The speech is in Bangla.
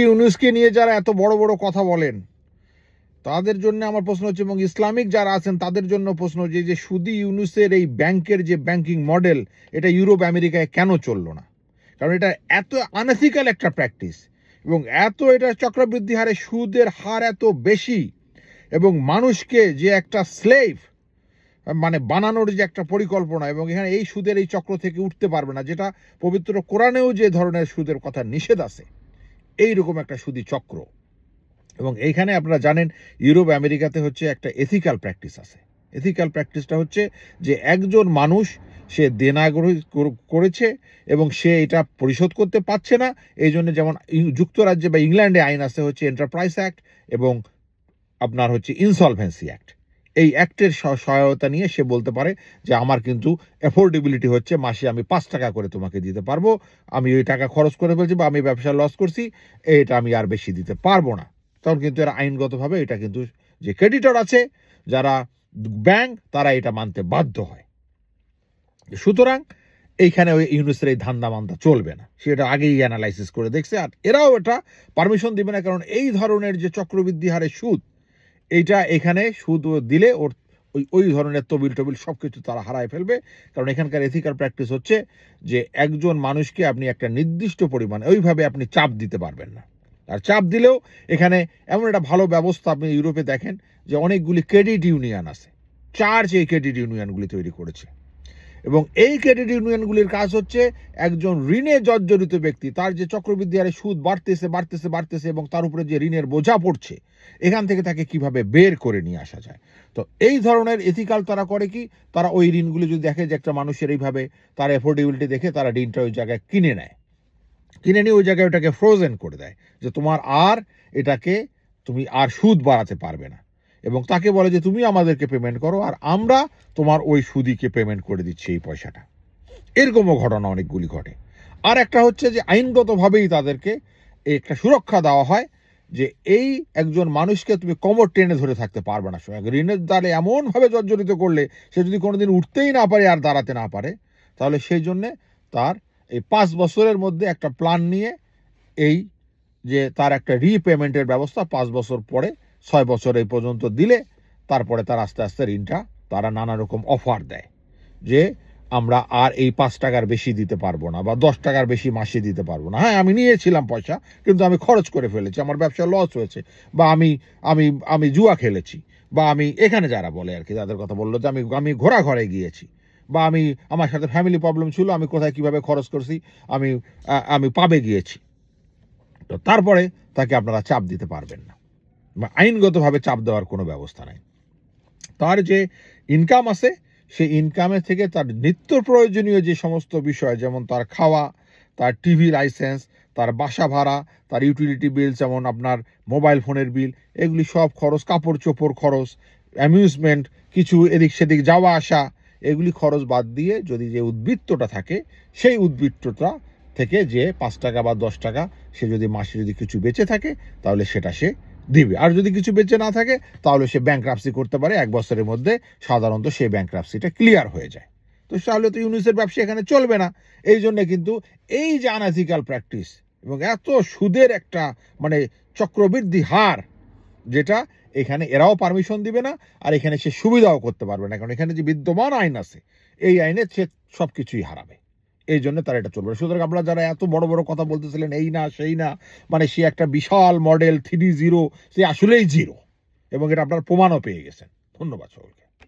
ইউনূসকে নিয়ে যারা এত বড় বড় কথা বলেন তাদের জন্য আমার প্রশ্ন হচ্ছে, এবং ইসলামিক যারা আছেন তাদের জন্য প্রশ্ন, যে সুদি ইউনূসের এই ব্যাংকের যে ব্যাংকিং মডেল, এটা ইউরোপ আমেরিকায় কেন চললো না? কারণ এটা এত আনএথিক্যাল একটা প্র্যাকটিস, এবং এটা চক্রবৃদ্ধি হারে সুদের হার এত বেশি, এবং মানুষকে যে একটা স্লেভ মানে বানানোর যে একটা পরিকল্পনা, এবং এখানে এই সুদের এই চক্র থেকে উঠতে পারবে না, যেটা পবিত্র কোরআনেও যে ধরনের সুদের কথা নিষেধ আছে, এইরকম একটা সুদি চক্র। এবং এইখানে আপনারা জানেন ইউরোপ আমেরিকাতে হচ্ছে একটা এথিক্যাল প্র্যাকটিস আছে। এথিক্যাল প্র্যাকটিসটা হচ্ছে যে একজন মানুষ সে দেনাগ্রহী করেছে এবং সে এটা পরিশোধ করতে পারছে না, এই জন্য যেমন যুক্তরাজ্যে বা ইংল্যান্ডে আইন আছে হচ্ছে এন্টারপ্রাইজ অ্যাক্ট এবং আপনার হচ্ছে ইনসলভেন্সি অ্যাক্ট। এই অ্যাক্টের সহায়তা নিয়ে সে বলতে পারে যে আমার কিন্তু অ্যাফোর্ডেবিলিটি হচ্ছে মাসে আমি ৫ টাকা করে তোমাকে দিতে পারবো, আমি ওই টাকা খরচ করে ফেলছি বা আমি ব্যবসা লস করছি, এটা আমি আর বেশি দিতে পারবো না। তখন কিন্তু এরা আইনগতভাবে এটা কিন্তু যে ক্রেডিটর আছে, যারা ব্যাংক, তারা এটা মানতে বাধ্য হয়। সুতরাং এইখানে ওই ইউনূসের এই ধান্দা মান্দা চলবে না, সেটা আগেই অ্যানালাইসিস করে দেখছে, আর এরাও এটা পারমিশন দিবে না। কারণ এই ধরনের যে চক্রবৃদ্ধি হারে সুদ, এইটা এখানে সুদ দিলে ওর ওই ধরনের তবিল টবিল সব কিছু তারা হারায় ফেলবে। কারণ এখানকার এথিক্যাল প্র্যাকটিস হচ্ছে যে একজন মানুষকে আপনি একটা নির্দিষ্ট পরিমাণে ওইভাবে আপনি চাপ দিতে পারবেন না। আর চাপ দিলেও এখানে এমন একটা ভালো ব্যবস্থা আপনি ইউরোপে দেখেন যে অনেকগুলি ক্রেডিট ইউনিয়ন আছে, চার্চ এই ক্রেডিট ইউনিয়নগুলি তৈরি করেছে, এবং এই ক্রেডিট ইউনিয়নগুলির কাজ হচ্ছে একজন ঋণে জর্জরিত ব্যক্তি, তার যে চক্রবৃদ্ধি হারে সুদ বাড়তেছে বাড়তেছে বাড়তেছে এবং তার উপরে যে ঋণের বোঝা পড়ছে, এখান থেকে তাকে কিভাবে বের করে নিয়ে আসা যায়। তো এই ধরনের এথিক্যাল তারা করে কি, তারা ওই ঋণগুলি যদি দেখে যে একটা মানুষের এইভাবে তার অ্যাফোর্ডেবিলিটি দেখে, তারা ঋণটা ওই জায়গায় কিনে নেয়, কিনে নিয়ে ওই জায়গায় ওটাকে ফ্রোজেন করে দেয়, যে তোমার আর এটাকে তুমি আর সুদ বাড়াতে পারবে না, এবং তাকে বলে যে তুমি আমাদেরকে পেমেন্ট করো আর আমরা তোমার ওই সুদিকে পেমেন্ট করে দিচ্ছি এই পয়সাটা। এরকমও ঘটনা অনেকগুলি ঘটে। আর একটা হচ্ছে যে আইনগতভাবেই তাদেরকে একটা সুরক্ষা দেওয়া হয় যে এই একজন মানুষকে তুমি কোমর টেনে ধরে থাকতে পারবে না, ঋণের দ্বারে এমনভাবে জর্জরিত করলে সে যদি কোনোদিন উঠতেই না পারে আর দাঁড়াতে না পারে, তাহলে সেই জন্যে তার এই ৫ বছরের মধ্যে একটা প্ল্যান নিয়ে এই যে তার একটা রিপেমেন্টের ব্যবস্থা ৫ বছর পরে ৬ বছর এই পর্যন্ত দিলে, তারপরে তার আস্তে আস্তে ঋণটা তারা নানা রকম অফার দেয় যে আমরা আর এই ৫ টাকার বেশি দিতে পারবো না বা ১০ টাকার বেশি মাসে দিতে পারবো না। হ্যাঁ, আমি নিয়েছিলাম পয়সা, কিন্তু আমি খরচ করে ফেলেছি, আমার ব্যবসা লস হয়েছে, বা আমি আমি আমি জুয়া খেলেছি, বা আমি এখানে যারা বলে আর কি, যাদের কথা বললো যে আমি ঘোরা ঘরে গিয়েছি, বা আমার সাথে ফ্যামিলি প্রবলেম ছিল, আমি কোথায় কিভাবে খরচ করছি, আমি আমি পাবে গিয়েছি। তো তারপরে তাকে আপনারা চাপ দিতে পারবেন না, বা আইনগতভাবে চাপ দেওয়ার কোনো ব্যবস্থা নাই। তার যে ইনকাম আছে, সেই ইনকামের থেকে তার নিত্য প্রয়োজনীয় যে সমস্ত বিষয়, যেমন তার খাওয়া, তার টিভি লাইসেন্স, তার বাসা ভাড়া, তার ইউটিলিটি বিল, যেমন আপনার মোবাইল ফোনের বিল, এগুলি সব খরচ, কাপড় চোপড় খরচ, অ্যামিউজমেন্ট, কিছু এদিক সেদিক যাওয়া আসা, এগুলি খরচ বাদ দিয়ে যদি যে উদ্বৃত্তটা থাকে, সেই উদ্বৃত্তটা থেকে যে ৫ টাকা বা ১০ টাকা সে যদি মাসে যদি কিছু বেঁচে থাকে, তাহলে সেটা সে দিবে। আর যদি কিছু বেঁচে না থাকে, তাহলে সে ব্যাংক্রাপসি করতে পারে, ১ বছরের মধ্যে সাধারণত সেই ব্যাংক্রাপসিটা ক্লিয়ার হয়ে যায়। তো তাহলে তো ইউনূসের ব্যবসা এখানে চলবে না। এই জন্য কিন্তু এই যে আনএথিক্যাল প্র্যাকটিস এবং এত সুদের একটা মানে চক্রবৃদ্ধি হার, যেটা এখানে এরাও পারমিশন দিবে না, আর এখানে সে সুবিধাও করতে পারবে না, কারণ এখানে যে বিদ্যমান আইন আছে, এই আইনে সে সব কিছুই হারাবে। এই জন্য তার এটা চলবে না। সুতরাং আপনারা যারা এত বড় বড় কথা বলতেছিলেন এই না সেই না, মানে সে একটা বিশাল মডেল 3.0, সে আসলেই জিরো, এবং এটা আপনার প্রমাণও পেয়ে গেছেন। ধন্যবাদ সকলকে।